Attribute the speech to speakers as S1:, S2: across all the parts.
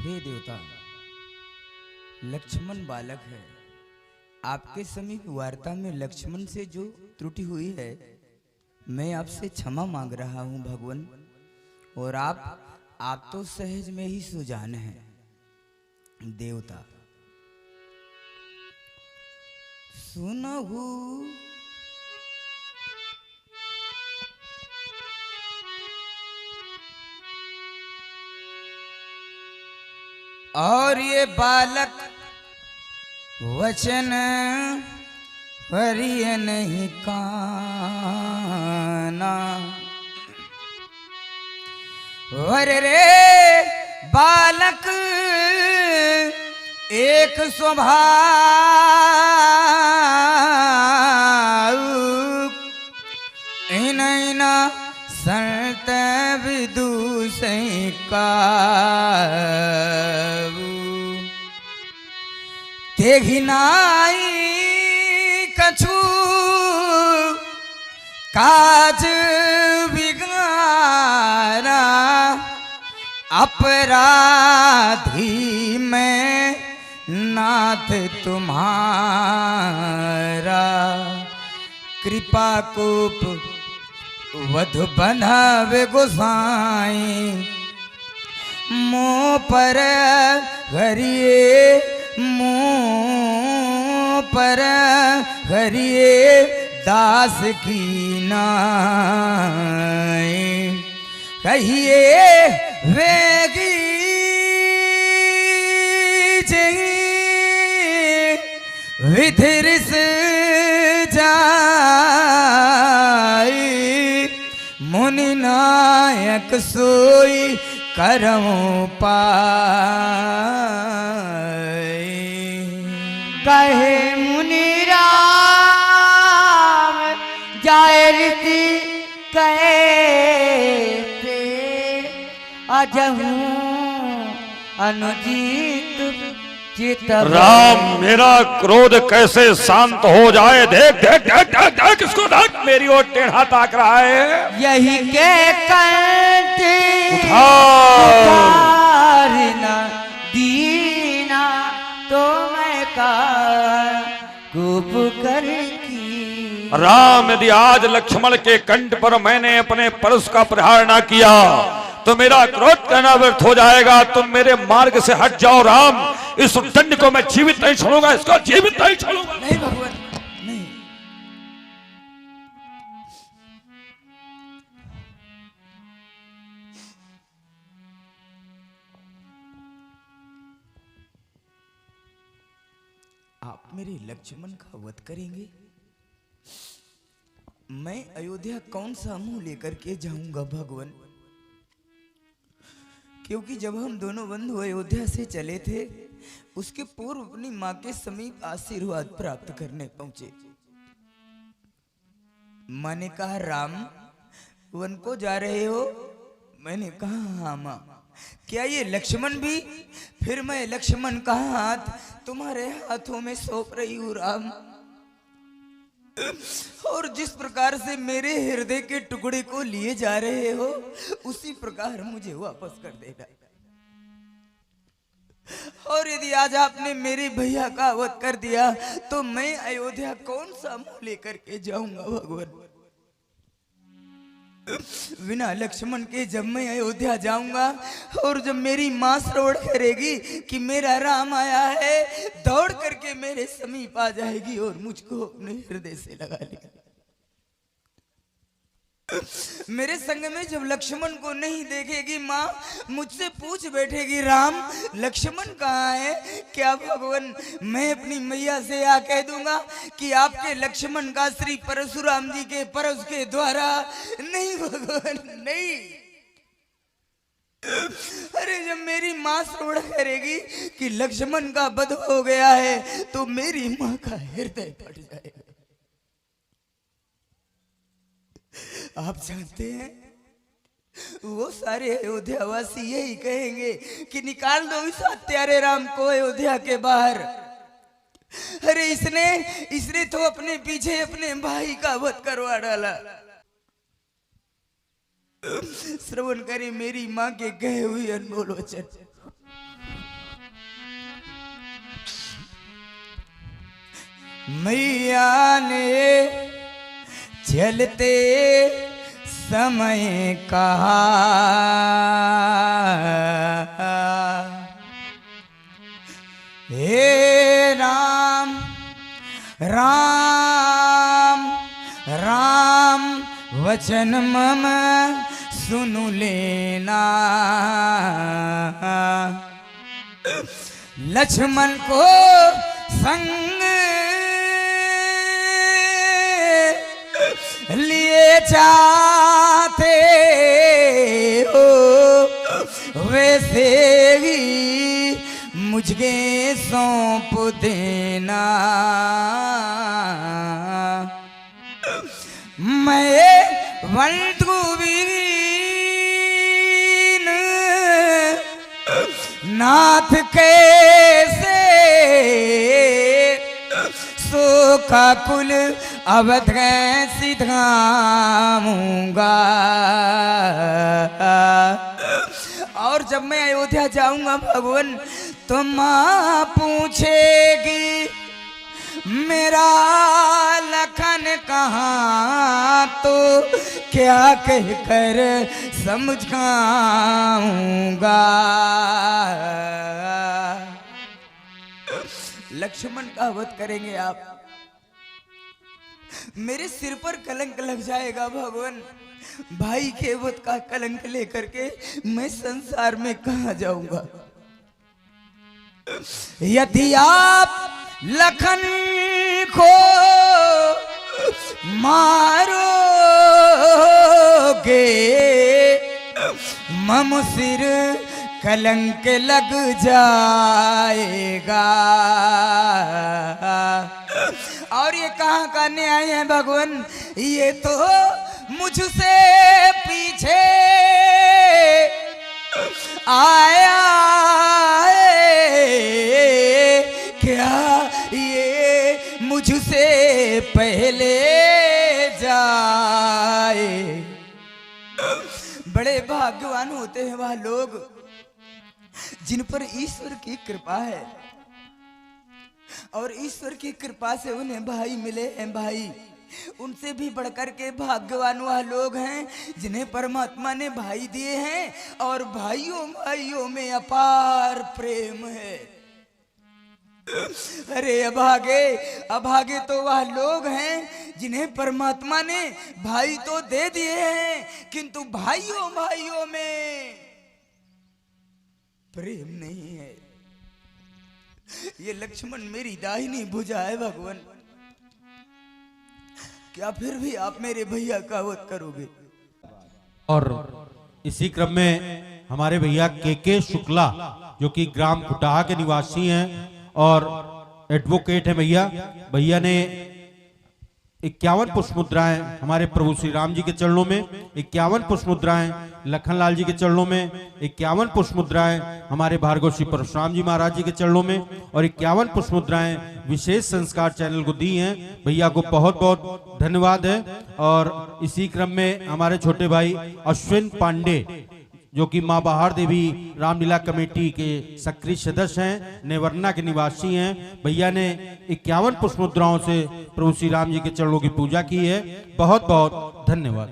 S1: हे देवता, लक्ष्मण बालक है। आपके समीप वार्ता में लक्ष्मण से जो त्रुटि हुई है, मैं आपसे क्षमा मांग रहा हूं भगवान। और आप तो सहज में ही सुजान हैं देवता। सुनहु और ये बालक वचन हरिय नहीं काना। वर रे बालक एक स्वभाव इना संत विदुषै का तेघिनाई कछु काज बिगारा। अपराधी मैं नाथ तुम्हारा। कृपा कोप वधु बंधावे गोसाई। मोह पर हरिये मुँह पर हरिये दास की नाई। कहिए वेगी विधिरिस जाई। मुनि नायक सोई करम पाए।
S2: कहे मुनि राम जाय रीति कहते अजहू अनुजीत चित।
S3: राम, मेरा क्रोध कैसे शांत हो जाए। देख देख देख देख देख इसको देख, मेरी ओर टेढ़ा ताक रहा है।
S2: यही के कंठ उतारना दीना तो मैं का कूप कर की।
S3: राम, यदि आज लक्ष्मण के कंठ पर मैंने अपने परश का प्रहार ना किया तो मेरा क्रोध करना व्यर्थ हो जाएगा। तुम मेरे मार्ग से हट जाओ राम। इस दंड को मैं जीवित नहीं छोड़ूंगा, इसको जीवित नहीं छोड़ूंगा।
S1: नहीं भगवान, नहीं। आप मेरे लक्ष्मण का वध करेंगे? मैं अयोध्या कौन सा मुंह लेकर के जाऊंगा भगवान? क्योंकि जब हम दोनों बंधु अयोध्या से चले थे, उसके पूर्व अपनी मां के समीप आशीर्वाद प्राप्त करने पहुंचे। मां ने कहा राम, वन को जा रहे हो? मैंने कहा हाँ मां। क्या ये लक्ष्मण भी? फिर मैं लक्ष्मण का हाथ तुम्हारे हाथों में सौंप रही हूं राम। और जिस प्रकार से मेरे हृदय के टुकड़े को लिए जा रहे हो, उसी प्रकार मुझे वापस कर देना। और यदि आज आपने मेरे भैया का वध कर दिया तो मैं अयोध्या कौन सा मुंह लेकर के जाऊंगा भगवान? बिना लक्ष्मण के जब मैं अयोध्या जाऊंगा और जब मेरी मां श्रवण करेगी कि मेरा राम आया है, दौड़ करके मेरे समीप आ जाएगी और मुझको अपने हृदय से लगा लेगी। मेरे संग में जब लक्ष्मण को नहीं देखेगी मां, मुझसे पूछ बैठेगी राम लक्ष्मण कहाँ है? क्या भगवान मैं अपनी मैया से आ कह दूंगा कि आपके लक्ष्मण का श्री परशुराम जी के परश के द्वारा? नहीं भगवान, नहीं। अरे जब मेरी मां श्रवण करेगी कि लक्ष्मण का वध हो गया है तो मेरी मां का हृदय फट जाएगा। आप जानते हैं वो सारे अयोध्यावासी यही कहेंगे कि निकाल दो इस हत्यारे राम को अयोध्या के बाहर। अरे इसने तो अपने पीछे अपने भाई का वध करवा डाला। श्रवण करे मेरी मां के कहे हुए अनमोल वचन। मैया ने चलते समय कहा, हे राम राम राम वचन मम सुनु लेना। लक्ष्मण को संग लिए जाते हो, वैसे ही मुझे सौंप देना। मैं वंटुवीन नाथ कैसे सोखा कुल अवध सिधाऊंगा। और जब मैं अयोध्या जाऊंगा भगवान, तो माँ पूछेगी मेरा लखन कहाँ, तो क्या कहकर समझाऊंगा। लक्ष्मण का वध करेंगे आप, मेरे सिर पर कलंक लग जाएगा भगवान। भाई के वध का कलंक लेकर के मैं संसार में कहाँ जाऊंगा। यदि आप लखन को मारोगे, मम सिर कलंक लग जाएगा। और ये कहाँ का न्याय है भगवान, ये तो मुझसे पीछे आया है, क्या ये मुझसे पहले जाए। बड़े भाग्यवान होते हैं वह लोग जिन पर ईश्वर की कृपा है, और ईश्वर की कृपा से उन्हें भाई मिले हैं। भाई उनसे भी बढ़कर के भाग्यवान वह लोग हैं जिन्हें परमात्मा ने भाई दिए हैं, और भाइयों भाइयों में अपार प्रेम है। अरे अभागे अभागे तो वह लोग हैं जिन्हें परमात्मा ने भाई तो दे दिए हैं, किंतु भाइयों भाइयों में प्रेम नहीं है। ये लक्ष्मण मेरी दाहिनी भुजा है भगवान, क्या फिर भी आप मेरे भैया का वध करोगे।
S4: और इसी क्रम में हमारे भैया के शुक्ला, जो कि ग्राम कुटाहा के निवासी हैं और एडवोकेट हैं, भैया ने 51 पुष्प मुद्राएं हमारे प्रभु श्री राम जी के चरणों में, 51 पुष्प मुद्राएं लखनलाल जी के चरणों में, 51 पुष्प मुद्राएं हमारे भार्गव श्री परशुराम जी महाराज जी के चरणों में, और 51 पुष्प मुद्राएं विशेष संस्कार चैनल को दी हैं। भैया को बहुत बहुत धन्यवाद है। और इसी क्रम में हमारे छोटे भाई अश्विन पांडे, जो कि मां बहार देवी रामलीला कमेटी के सक्रिय सदस्य हैं, नेवरना के निवासी हैं, भैया ने 51 पुष्प मुद्राओं से प्रभु श्री राम जी के चरणों की पूजा की है। बहुत बहुत धन्यवाद।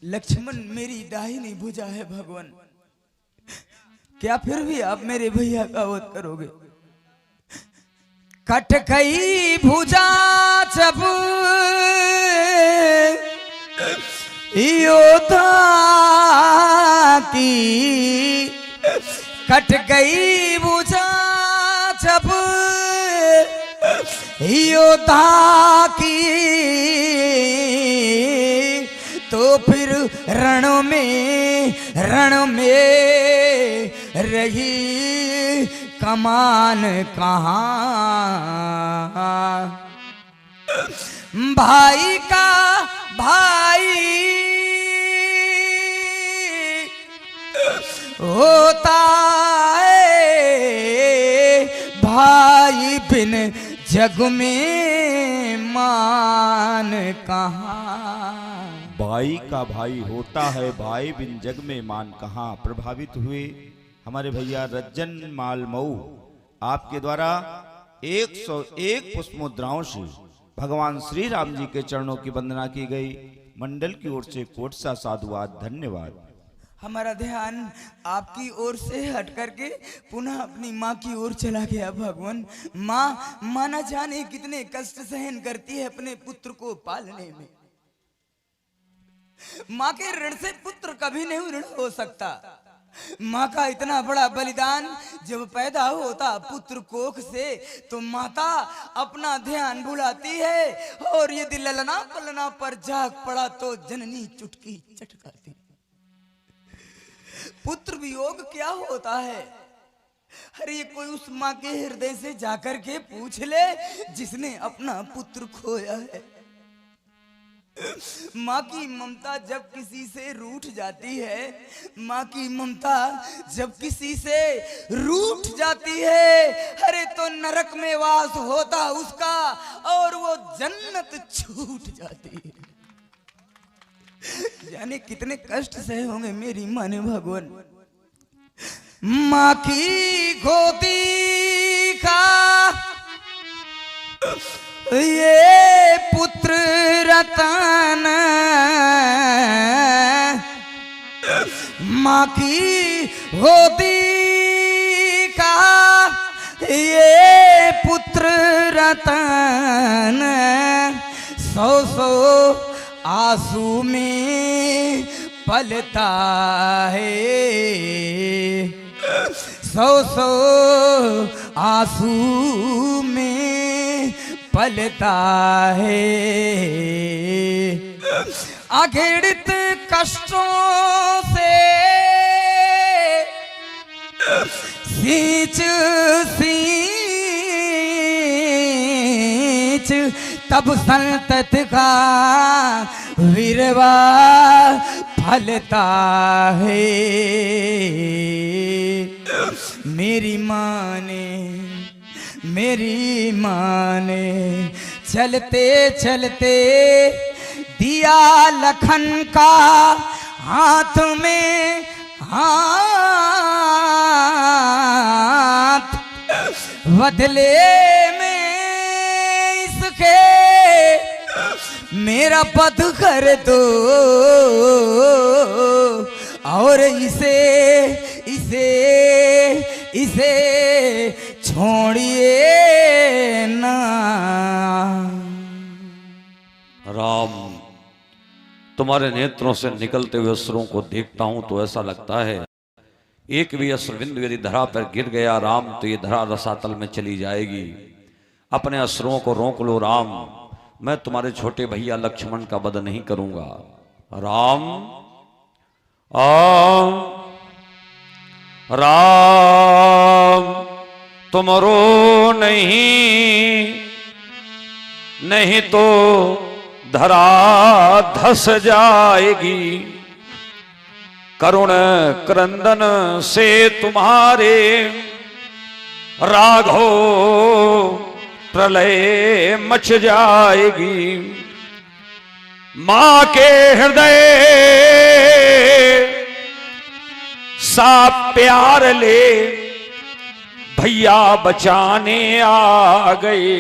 S1: लक्ष्मण मेरी दाहिनी भुजा है भगवान, क्या फिर भी आप मेरे भैया का वध करोगे। कट गई भुजा जब योद्धा की, कट गई भुजा जब योद्धा की, तो फिर रण में रही कमान कहाँ। भाई का भाई होता है, भाई बिन जग में मान कहाँ।
S5: भाई का भाई होता है, भाई बिन जग में मान कहाँ। प्रभावित हुए हमारे भैया रज्जन माल मऊ, आपके द्वारा 101 पुष्प मुद्राओं से भगवान श्री राम जी के चरणों की वंदना की गई। मंडल की ओर से कोट सा साधुवाद, धन्यवाद।
S1: हमारा ध्यान आपकी ओर से हट करके पुनः अपनी माँ की ओर चला गया। भगवान, माँ न जाने कितने कष्ट सहन करती है अपने पुत्र को पालने में। माँ के ऋण से पुत्र कभी नहीं ऋण हो सकता। माँ का इतना बड़ा बलिदान जब पैदा होता पुत्र कोख से, तो माता अपना ध्यान भुलाती है, और यदि ललना पलना पर जाग पड़ा तो जननी चुटकी चटकाती। पुत्र वियोग क्या होता है? अरे ये कोई उस माँ के हृदय से जाकर के पूछ ले जिसने अपना पुत्र खोया है। माँ की ममता जब किसी से रूठ जाती है, माँ की ममता जब किसी से रूठ जाती है, अरे तो नरक में वास होता उसका और वो जन्नत छूट जाती है। जाने कितने कष्ट सहे होंगे मेरी माँ ने। भगवान, माँ की गोदी का ये पुत्र रतन, माँ की गोदी का ये पुत्र रतन, 100 आंसू में पलता है, 100 आंसू में पलता है। अघड़ित कष्टों से सींच तब संतत का विरवा फलता है। मेरी माँ ने चलते चलते दिया लखन का हाथ में हाथ, बदले में इसके मेरा वध कर दो, और इसे छोड़िए ना।
S3: राम, तुम्हारे नेत्रों से निकलते हुए अश्रुओं को देखता हूं तो ऐसा लगता है एक भी अश्रुबिंदु यदि धरा पर गिर गया राम तो ये धरा रसातल में चली जाएगी। अपने अश्रुओं को रोक लो राम, मैं तुम्हारे छोटे भैया लक्ष्मण का वध नहीं करूंगा। राम राम, तुम रो नहीं तो धरा धस जाएगी। करुण क्रंदन से तुम्हारे राघो प्रलय मच जाएगी। मां के हृदय सा प्यार ले भैया बचाने आ गए।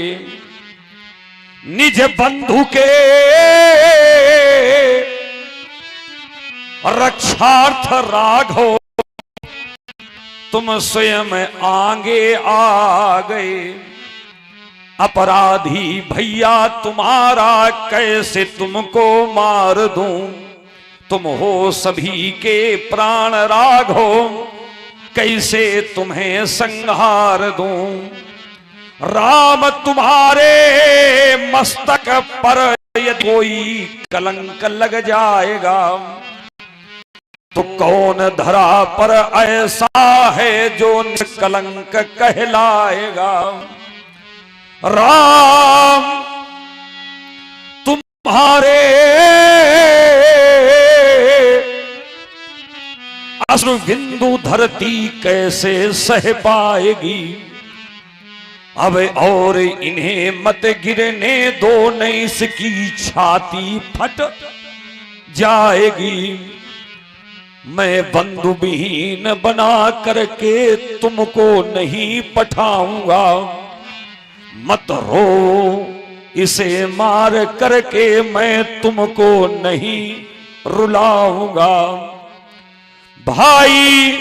S3: निज बंधु के रक्षार्थ राघव तुम स्वयं आगे आ गए। अपराधी भैया तुम्हारा कैसे तुमको मार दूं, तुम हो सभी के प्राण राघव कैसे तुम्हें संहार दूं। राम तुम्हारे मस्तक पर यदि कोई कलंक लग जाएगा तो कौन धरा पर ऐसा है जो निष्कलंक कहलाएगा। राम तुम्हारे अश्रु बिंदु धरती कैसे सह पाएगी। अब और इन्हें मत गिरने दो, नहीं इसकी छाती फट जाएगी। मैं बंधु विहीन बना करके तुमको नहीं पठाऊंगा। मत रो, इसे मार करके मैं तुमको नहीं रुलाऊंगा। भाई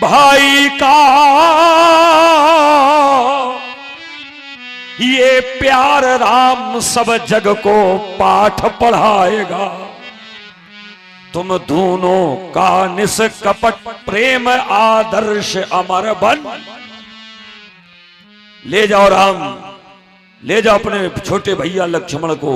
S3: भाई का ये प्यार राम सब जग को पाठ पढ़ाएगा। तुम दोनों का निष्कपट प्रेम आदर्श अमर बन। ले जाओ राम, ले जाओ अपने छोटे भैया लक्ष्मण को।